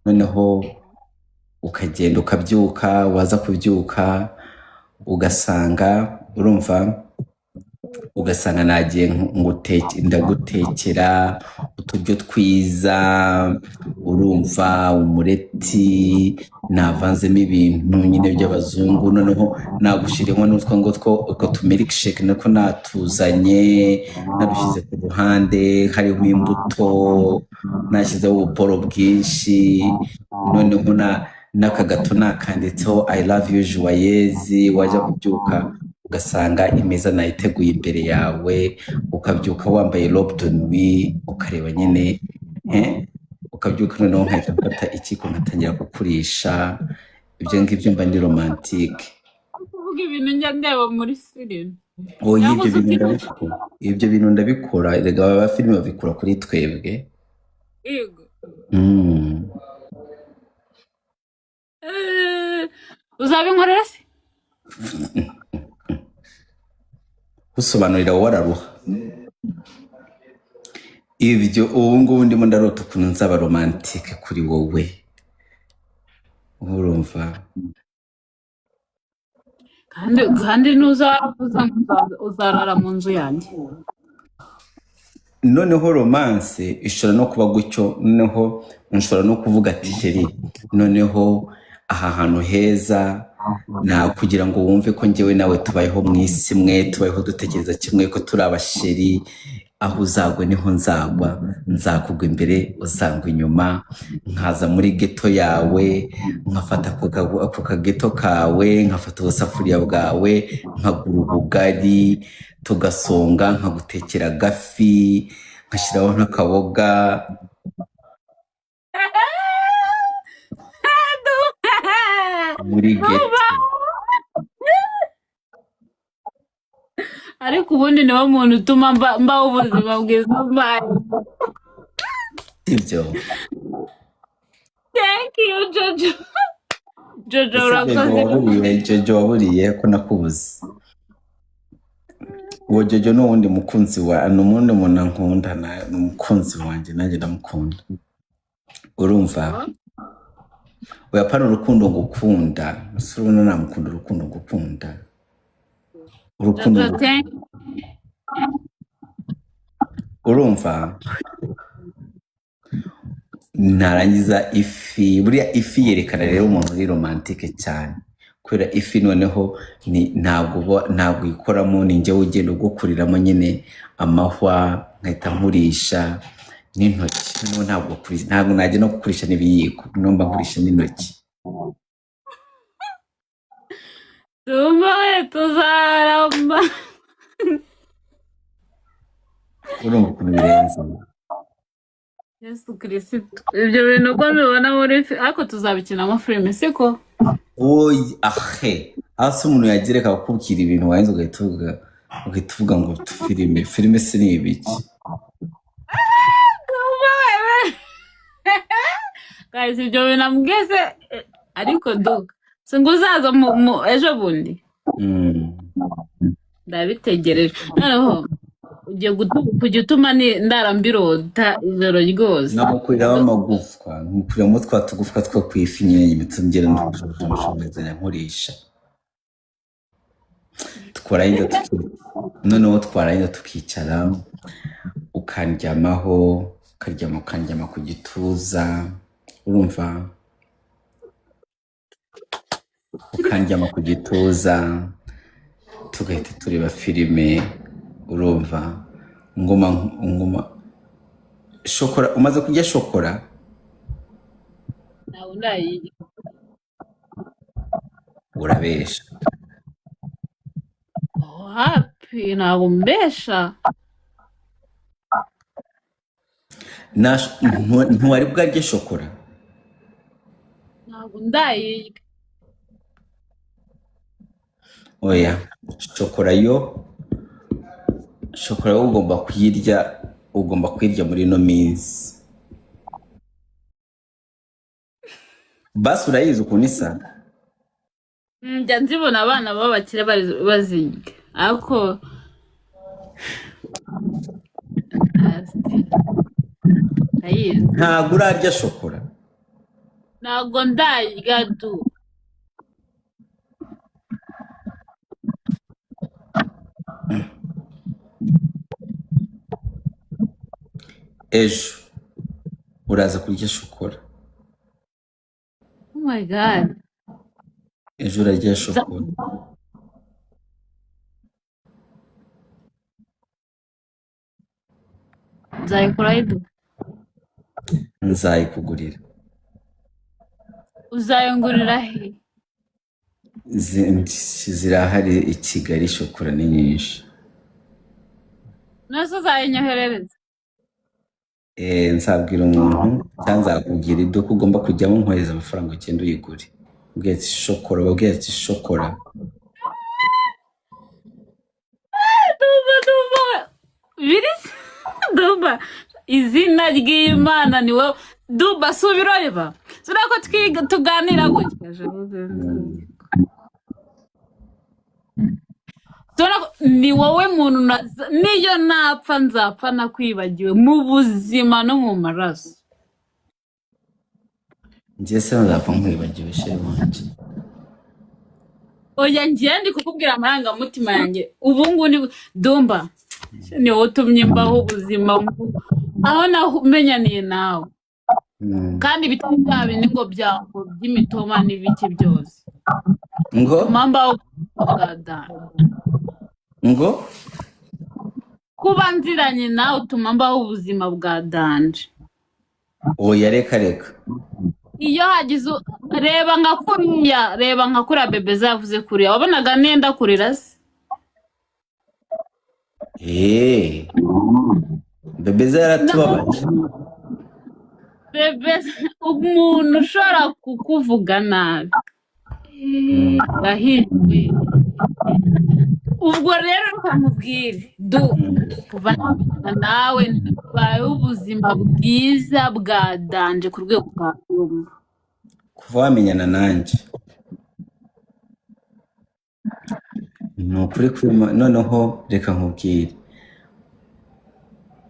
noneho ukagenda ukabyuka, waza kubyuka ugasanga urumva ugasanga nagiye ndagutekera uturyo twiza, urumva umureti navanzemo ibintu nyine by'abazungu, noneho nagushiremo n'utwo ngutwo utwo tumiriki shake nako natuzanye nadushyize ku ruhande, hariho imbuto nashyizeho ubuporo bwinshi, noneho n'aka gato nakanditseho I love you Joyeuse, wajya kubyuka ugasanga imeza nayiteguye imbere yawe, ukabyuka wambaye robe de nuit, ukareba nyine ukabyuka noneho nkahita mfata ikiko nkatangira kukurisha. Ibyo ngibyo mba ndi romantique. Kuvuga ibintu njya ndeba muri filime. Oya, ibyo bintu ndabikora, erega aba filime babikora kuri twebwe. Yego. Uzabinkorera se? Usobanurira wararuha. Ibyo ubu ngubu ndimo ndarota ukuntu nzaba romantique kuri wowe, urumva. kandi uzarara mu nzu yanjye. Noneho romance ishobora no kuba gutyo, noneho nshobora no kuvuga ati sheri, noneho aha hantu heza kugira ngo wumve ko njyewe nawe tubayeho mu isi imwe, tubayeho dutekereza kimwe, ko turi abasheri, aho uzagwa niho nzagwa, nzakugwa imbere uzangwa inyuma, nkaza muri geto yawe nkafata ako kageto kawe, nkafata ubusafuriya bwawe nkagura ubugari tugasonga, nkagutekera agafi nkashyiraho n'akaboga. Muri geto. Ariko ubundi niwo muntu utuma mbaho ubuzima bwiza mbaye. Ibyo. Thank you, Jojo. Jojo urakoze. Jojo waburiye ko nakubuze. Uwo Jojo ni uwundi mukunzi wa, ni umuntu nkunda, ni umukunzi wanjye, nanjye ndamukunda. Urumva? Oya, pana urukundo ngukunda, surubona namukunda urukundo ngukunda. Urukundo urumva. Narangiza ifi, buriya ifi yerekana rero umuntu uri romantique cyane, kubera ifi noneho ntabwo ikoramo, ni njye ugenda ugukuriramo nyine amahwa nkahita nkurisha n'intoki, ntabwo najya no kukurisha n'ibiyiko, nomba nkurisha n'intoki. Tuzaramba. Urumva ukuntu birenze. Yesu Kristo, ibyo bintu uko mbibona muri ariko tuzabikinamo filime siko? Oya, hasi umuntu yagereka akakubwira ibintu wahenze ugahita uvuga ngo filime se ni ibiki? Guys, ibyo bintu namubwize ariko duka ngo uzaza ejo bundi. Ndabitegereje. Noneho ugiye kujya utuma ndara mbirota ijoro ryose. Namukuriraho amagufwa, nkukuriramo twa tugufwa two ku ifi nyine imitungera n'ubushomezanya nkurisha. Noneho twarangiza tukicara ukandyamaho, ukandyama ku gituza, urumva? Ukandyama ku gituza tugahita tureba filime, urumva? Ngoma shokora. Umaze kurya shokora? Ntabwo ndayirya. Urabesha. Happy, ntabwo mbesha. Ntiwari bwarye shokora? Ntabwo ndayirya. Oya, shokora yo ugomba kuyirya muri ino minsi. Basi urayizi ukuntu isa? Njya nzibona abana b'abakire bazirya, ariko ntabwo urarya shokora? ntabwo ndarya du. ejo uraza kurya shokora. Oh my god. Ejo urarya shokora. Nzayikora idu. Nzayikugurira. Uzayungurira he? Zirahari i Kigali, shokora ni nyinshi. Nose uzayinyoherereza. Nzabwira umuntu cyangwa nzakubwira iduka ugomba kujyamo nkohereza amafaranga ugenda uyigure. Ubwira ati shokora, babwira ati shokora. Duba. Birisi? Duba. Izina ry'Imana ni wowe. Duba subireba. Surako tuganira gutya. Ni wowe muntu niyo napfa nzapfa nakwibagiwe mu buzima no mu maraso. Njye se nzapfa nkwibagiwe shehe wanje. Oya njye ndi kukubwira amarangamutima yanjye. Ubu ngubu ni Dumba. Ni wowe utumye mbaho ubuzima aho namenyaniye nawe. Kandi bitari bya bindi ngo byango by'imitoma n'ibiki byose. Ngo mamba bwa ngo kuba nziranye nawe utuma mbaho ubuzima bwa danje. Oya reka. Iyo hagize reba nka kuriya bebe zavuze kuriya wabonaga nenda kurira se. Bebe zaratubabaje. Bebe umuntu ushobora kukuvuga nabi. Gahindwe. Ubwo rero ukamubwira kuva nawe baye ubuzima bwiza bwa danje ku rwego rwa Dumba. Kuva wamenyana nanjye ni ukuri noneho reka nkubwire,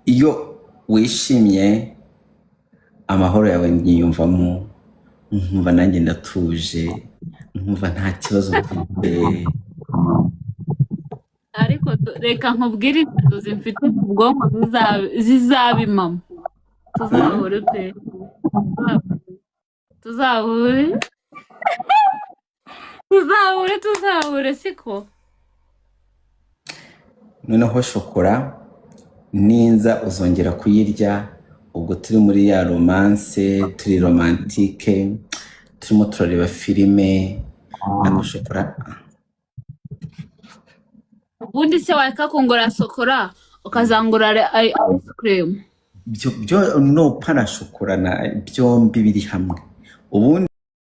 iyo wishimye amahoro yawe nyiyumvamo, nkumva nanjye ndatuje, nkumva nta kibazo mfite. Ariko reka nkubwire inzozi mfite ku bwonko zizabimamo. Tuzahure pe. Tuzahure siko. Noneho shokora ninza uzongera kuyirya ubwo turi muri ya romance, turi romantike, turimo turareba filime nako shokora. Ubundi se waka kongora shokora ukazangura ice cream. Byo no pana shokora na byombi biri hamwe. Ubundi